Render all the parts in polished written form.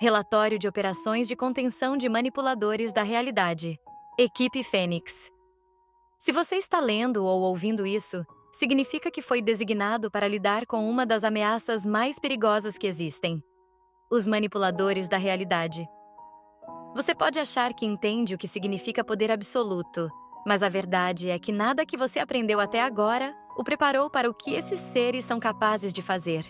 Relatório de Operações de Contenção de Manipuladores da Realidade. Equipe Fênix. Se você está lendo ou ouvindo isso, significa que foi designado para lidar com uma das ameaças mais perigosas que existem: os manipuladores da realidade. Você pode achar que entende o que significa poder absoluto, mas a verdade é que nada que você aprendeu até agora o preparou para o que esses seres são capazes de fazer.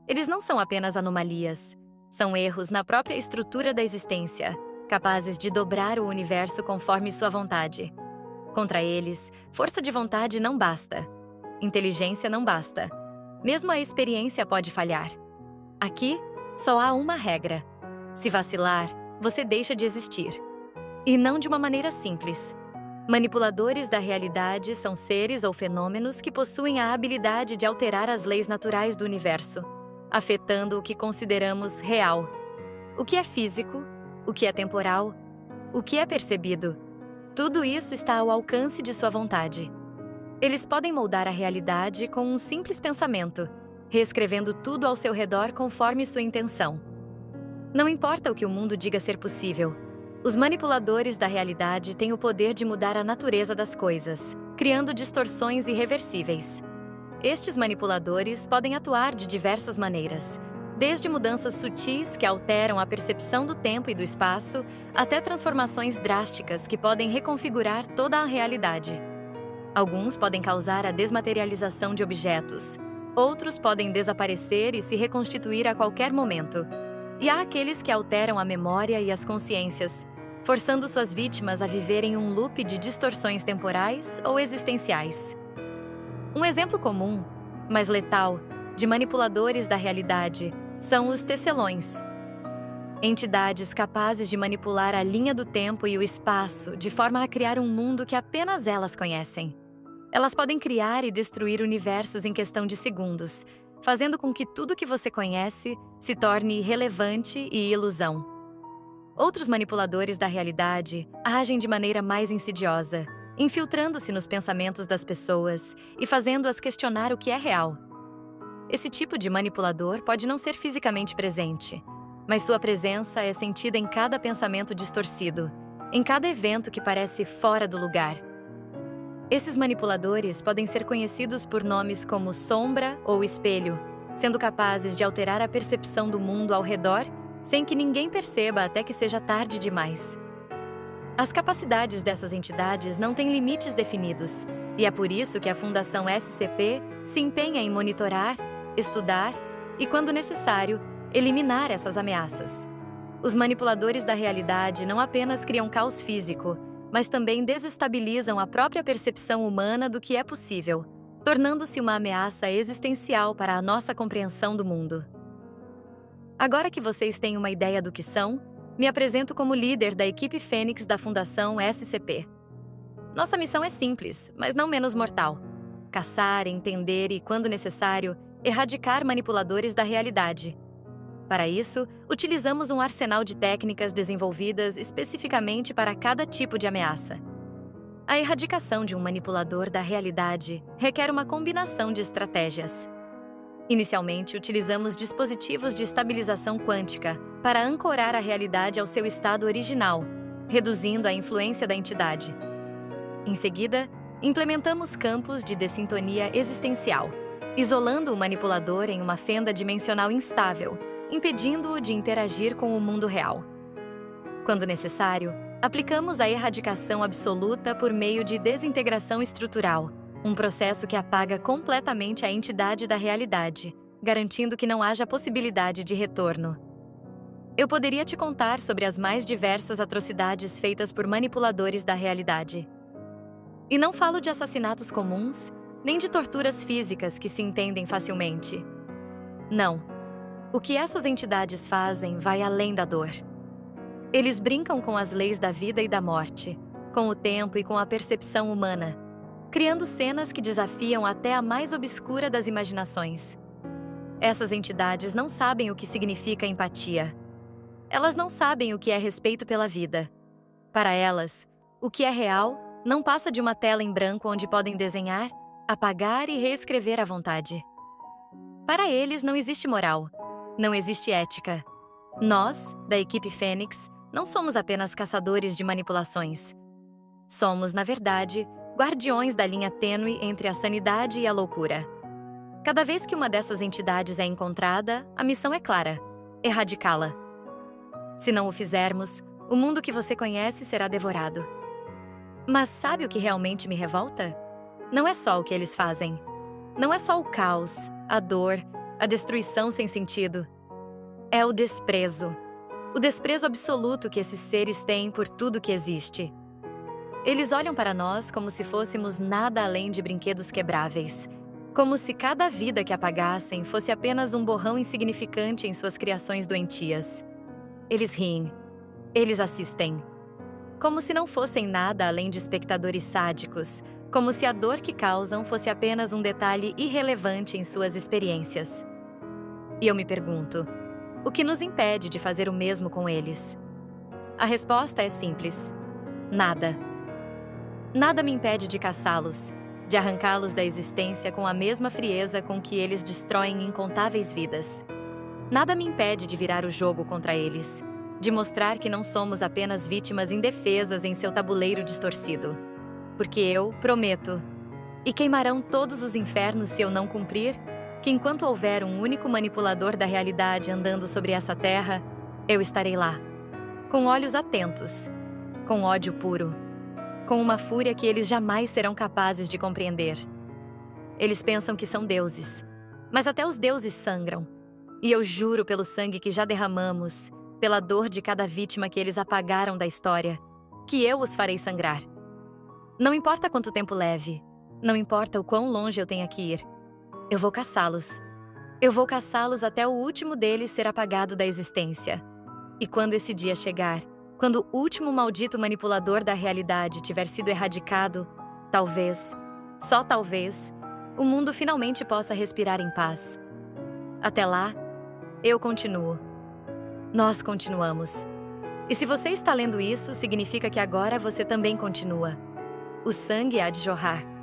Eles não são apenas anomalias. São erros na própria estrutura da existência, capazes de dobrar o universo conforme sua vontade. Contra eles, força de vontade não basta. Inteligência não basta. Mesmo a experiência pode falhar. Aqui, só há uma regra. Se vacilar, você deixa de existir. E não de uma maneira simples. Manipuladores da realidade são seres ou fenômenos que possuem a habilidade de alterar as leis naturais do universo, afetando o que consideramos real. O que é físico, o que é temporal, o que é percebido. Tudo isso está ao alcance de sua vontade. Eles podem moldar a realidade com um simples pensamento, reescrevendo tudo ao seu redor conforme sua intenção. Não importa o que o mundo diga ser possível, os manipuladores da realidade têm o poder de mudar a natureza das coisas, criando distorções irreversíveis. Estes manipuladores podem atuar de diversas maneiras, desde mudanças sutis que alteram a percepção do tempo e do espaço, até transformações drásticas que podem reconfigurar toda a realidade. Alguns podem causar a desmaterialização de objetos, outros podem desaparecer e se reconstituir a qualquer momento. E há aqueles que alteram a memória e as consciências, forçando suas vítimas a viverem um loop de distorções temporais ou existenciais. Um exemplo comum, mas letal, de manipuladores da realidade são os tecelões. Entidades capazes de manipular a linha do tempo e o espaço de forma a criar um mundo que apenas elas conhecem. Elas podem criar e destruir universos em questão de segundos, fazendo com que tudo que você conhece se torne irrelevante e ilusão. Outros manipuladores da realidade agem de maneira mais insidiosa, infiltrando-se nos pensamentos das pessoas e fazendo-as questionar o que é real. Esse tipo de manipulador pode não ser fisicamente presente, mas sua presença é sentida em cada pensamento distorcido, em cada evento que parece fora do lugar. Esses manipuladores podem ser conhecidos por nomes como sombra ou espelho, sendo capazes de alterar a percepção do mundo ao redor sem que ninguém perceba até que seja tarde demais. As capacidades dessas entidades não têm limites definidos, e é por isso que a Fundação SCP se empenha em monitorar, estudar e, quando necessário, eliminar essas ameaças. Os manipuladores da realidade não apenas criam caos físico, mas também desestabilizam a própria percepção humana do que é possível, tornando-se uma ameaça existencial para a nossa compreensão do mundo. Agora que vocês têm uma ideia do que são, me apresento como líder da equipe Fênix da Fundação SCP. Nossa missão é simples, mas não menos mortal: caçar, entender e, quando necessário, erradicar manipuladores da realidade. Para isso, utilizamos um arsenal de técnicas desenvolvidas especificamente para cada tipo de ameaça. A erradicação de um manipulador da realidade requer uma combinação de estratégias. Inicialmente, utilizamos dispositivos de estabilização quântica para ancorar a realidade ao seu estado original, reduzindo a influência da entidade. Em seguida, implementamos campos de dessintonia existencial, isolando o manipulador em uma fenda dimensional instável, impedindo-o de interagir com o mundo real. Quando necessário, aplicamos a erradicação absoluta por meio de desintegração estrutural, um processo que apaga completamente a entidade da realidade, garantindo que não haja possibilidade de retorno. Eu poderia te contar sobre as mais diversas atrocidades feitas por manipuladores da realidade. E não falo de assassinatos comuns, nem de torturas físicas que se entendem facilmente. Não. O que essas entidades fazem vai além da dor. Eles brincam com as leis da vida e da morte, com o tempo e com a percepção humana, criando cenas que desafiam até a mais obscura das imaginações. Essas entidades não sabem o que significa empatia. Elas não sabem o que é respeito pela vida. Para elas, o que é real não passa de uma tela em branco onde podem desenhar, apagar e reescrever à vontade. Para eles não existe moral, não existe ética. Nós, da equipe Fênix, não somos apenas caçadores de manipulações. Somos, na verdade, guardiões da linha tênue entre a sanidade e a loucura. Cada vez que uma dessas entidades é encontrada, a missão é clara: erradicá-la. Se não o fizermos, o mundo que você conhece será devorado. Mas sabe o que realmente me revolta? Não é só o que eles fazem. Não é só o caos, a dor, a destruição sem sentido. É o desprezo. O desprezo absoluto que esses seres têm por tudo que existe. Eles olham para nós como se fôssemos nada além de brinquedos quebráveis. Como se cada vida que apagassem fosse apenas um borrão insignificante em suas criações doentias. Eles riem. Eles assistem. Como se não fossem nada além de espectadores sádicos. Como se a dor que causam fosse apenas um detalhe irrelevante em suas experiências. E eu me pergunto, o que nos impede de fazer o mesmo com eles? A resposta é simples: nada. Nada me impede de caçá-los, de arrancá-los da existência com a mesma frieza com que eles destroem incontáveis vidas. Nada me impede de virar o jogo contra eles, de mostrar que não somos apenas vítimas indefesas em seu tabuleiro distorcido. Porque eu prometo, e queimarão todos os infernos se eu não cumprir, que enquanto houver um único manipulador da realidade andando sobre essa terra, eu estarei lá, com olhos atentos, com ódio puro, com uma fúria que eles jamais serão capazes de compreender. Eles pensam que são deuses, mas até os deuses sangram. E eu juro pelo sangue que já derramamos, pela dor de cada vítima que eles apagaram da história, que eu os farei sangrar. Não importa quanto tempo leve, não importa o quão longe eu tenha que ir, eu vou caçá-los. Eu vou caçá-los até o último deles ser apagado da existência. E quando esse dia chegar, quando o último maldito manipulador da realidade tiver sido erradicado, talvez, só talvez, o mundo finalmente possa respirar em paz. Até lá, eu continuo. Nós continuamos. E se você está lendo isso, significa que agora você também continua. O sangue há de jorrar.